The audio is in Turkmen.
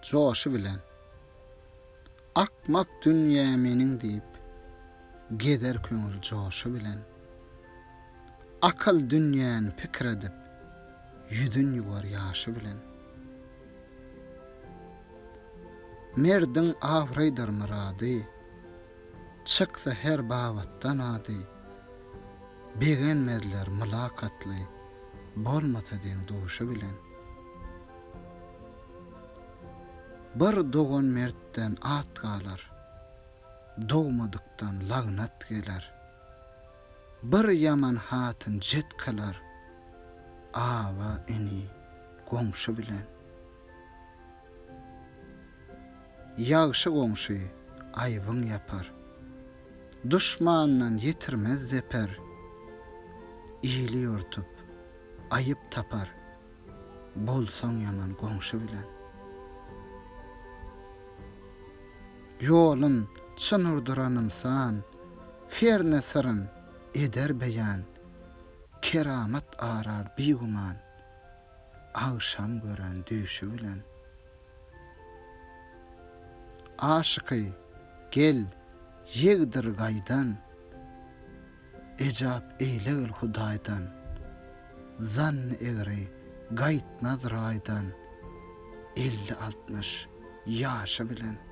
joşy bilen. Akmak dünýä meniň diýip, geder köňül joşy bilen. Akal dünýäni pikir edip, ýüdün ýuwar ýaşy bilen. Merdin awraýdyr murady, çyksa her bawatdan ady. Begenmezler mülakatly, bolmasa deň duşy bilen. Bir dogan mertden at galar, dogmadykdan lagnat geler. Bir yaman hatyn jet kalar, awa eni goňşy bilen. Ýagşy goňşy aýbyň ýapar, düşmandan ýetirmez zeper. İyili örtüp, ayıp tapar, bolsaň yaman goňşy bilen. Ýolun çyn urduran insan, her nesirин eder beýan, keramat arar biguman, agşam gören düşü bilen. Aşyky, gel, ýegdir gaýdan, ejap eýlegil Hudaýdan, zanny egri gaýtmaz raýdan, 50-60 ýaşy bilen.